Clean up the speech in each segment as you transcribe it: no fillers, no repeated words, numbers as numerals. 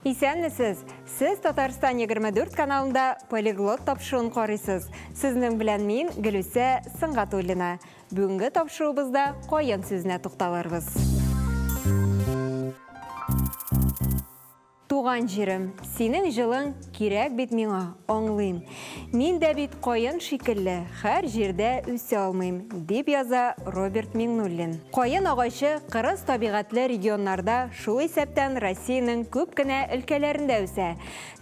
Исәнмесез, сіз Татарстан 24 каналында полиглот тапшыруын қарайсыз. Сізнің білән мен Гүлүсә Сыңғатуллина. Бүгінгі тапшыруыбызда қойын сөзіне тоқталарбыз. Туған жерім, сенің жылың керек бит миңа, аңлыйм. Мин дә бит қойын шикелле, һәр жердә үсә алмыйм, дип яза Роберт Миңнуллин. Қойын ағашы қырыс табиғатлы регионнарда, шул исәптән Россияның күп кенә өлкәләрендә үсә.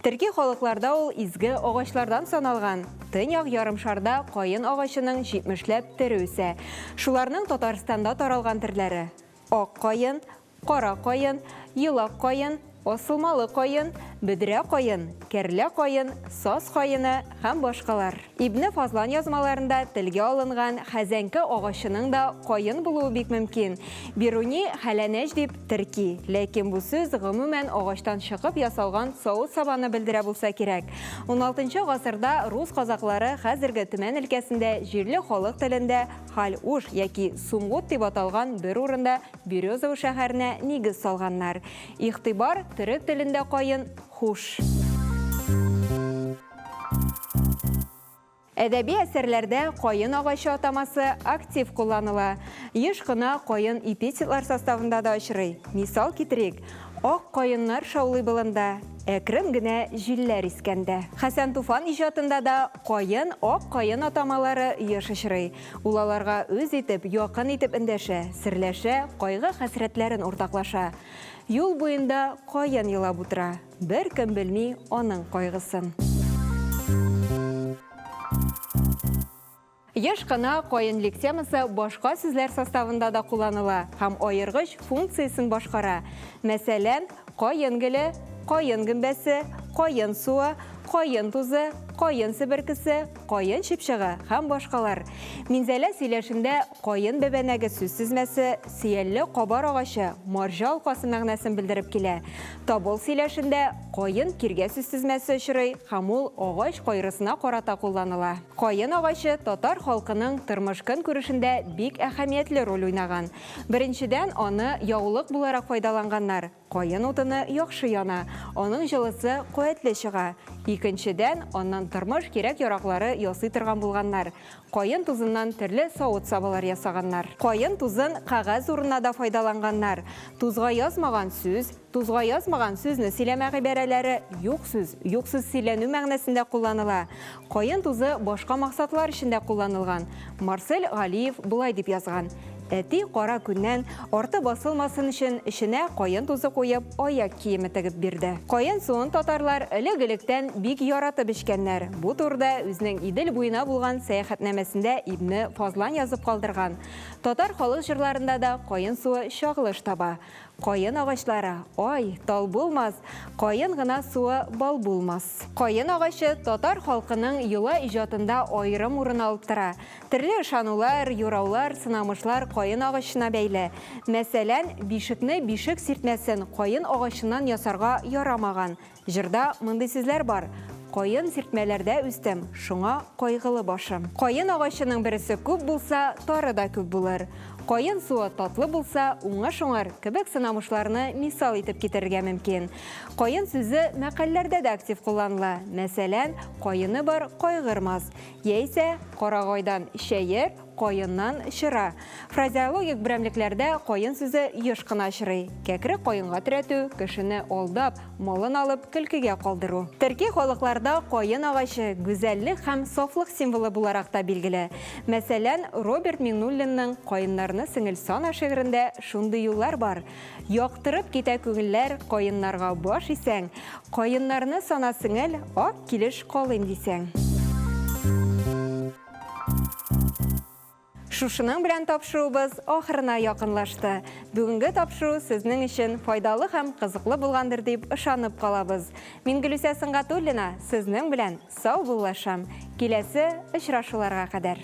Төрки халыкларда ул изге ағачлардан саналган. Төньяк ярымшарда қойын ағашының 70ләп төре үсә. Шуларның Татарстанда таралган төрләре: ак қойын, кара қойын, йылак қойын, осылмалы қойын, бүдірә қойын, кәрлә қойын, саз қойыны һәм башкалар. Ибне Фазлан язмаларында телгә алынган хәзәнке агачының да қойын булуы бик мөмкин. Бируни хәләнәҗ дип төрки, ләкин бу сүз гомумән агачтан чыгып ясалган савыт сабаны белдерә булса кирәк. 16 гасырда рус казаклары хәзерге Төмән өлкәсендә җирле халык телендә Хал-Уш яки Сумгут дип аталган бер урында Березово шәһәренә нигез салганнар. Игътибар, төрек телендә кайын хуш. Әдәби әсәрләрдә кайын агачы атамасы актив кулланыла. Еш кына кайын эпитетлар составында да очрый. Мисал китерик: ак кайыннар шаулый болында, әкрем генә җилләр искәндә. Хәсән Туфан иҗатында да кайын, ак кайын атамалары еш очрый. Ул аларга үз итеп, якын итеп эндәшә, серләшә, кайгы хәсрәтләрен уртаклаша. Юл буенда кайын елап утыра, бер кем белми аның кайгысын. Еш кына кайын лексемасы башка сүзләр составында да кулланыла һәм аергыч функциясын башкара. Мәсәлән, кайын гөле, кайын гөмбәсе, кайын суы, кайын тузы, кайын себеркесе, кайын чыпчыгы һәм башкалар. Минзәлә сөйләшендә кайын бәбәнәге сүз сызмәсе сөялле кабар агачы, марҗа алкасы мәгънәсен белдереп килә. Табыл сөйләшендә кайын киргә сүз сызмәсе очрый һәм ул агач кайрысына карата кулланыла. Кайын агачы татар халкының тормыш-көн күрешендә бик әһәмиятле роль уйнаган. Беренчедән, аны яулык буларак файдаланганнар. Кайын утыны яхшы яна, аның җылысы куәтле чыга. Икенчедән, аннан тормыш кирәк яраклары ясый торган булганнар. Кайын тузыннан төрле савыт сабалар ясаганнар. Кайын тузын кагаз урынына да файдаланганнар. Тузга язмаган сүзне сөйләмә гыйбарәләре юк сүз сөйләнү мәгънәсендә кулланыла. Кайын тузы башка максатлар өчен дә кулланылган. Марсель Галиев булай дип язган: әти кара күннән арты басылмасын өчен эченә кайын тузы куеп, аяк киеме тегеп бирде. Кайын суын татарлар элек-электән бик яратып эчкәннәр. Бу турыда үзенең Идел буена булган сәяхәтнамәсендә Ибне Фазлан язып калдырган. Татар халык җырларында да кайын суы чагылыш таба. Кайын агачлары ай, тал булмас, кайын гына суы бал булмас. Кайын агачы татар халкының йола иҗатында аерым урын алып тора. Төрле ышанулар, юраулар, сынамышлар кайын агачына бәйле. Мәсәлән, бишекне бишек сиртмәсен кайын агачыннан ясарга ярамаган. Җырда мондый сүзләр бар: кайын сиртмәләрдә үстем, шуңа кайгылы башым. Кайын агачының берсе күп булса, тары да күп булыр. Кайын суы татлы булса, уңыш уңар кебек сынамышларны мисал итеп китерергә мөмкин. Кайын сүзе мәкальләрдә дә актив кулланыла. Мәсәлән, кайыны бар кайгырмас, яисә карагайдан шәер, кайыннан чыра. Фразеологик берәмлекләрдә кайын сүзе еш кына очрый. Кәкре кайынга терәтү, кешене алдап, малын алып көлкегә калдыру. Төрки халыкларда кайын агачы гүзәллек һәм сафлык символы буларак та билгеле. Мәсәлән, Роберт Миңнуллинның кайыннарны сеңел сана шигырендә шундый юллар бар: яктырып китә күңелләр кайыннарга баш исәң, кайыннарны сана сеңел, ак килеш калыйм дисәң. Шушының белән тапшыруыбыз ахырына якынлашты. Бүгенге тапшыру сезнең өчен файдалы һәм кызыклы булгандыр дип ышанып калабыз. Мин Гөлүсә Сыңғатуллина сезнең белән сау булышам. Киләсе очрашуларга кадәр.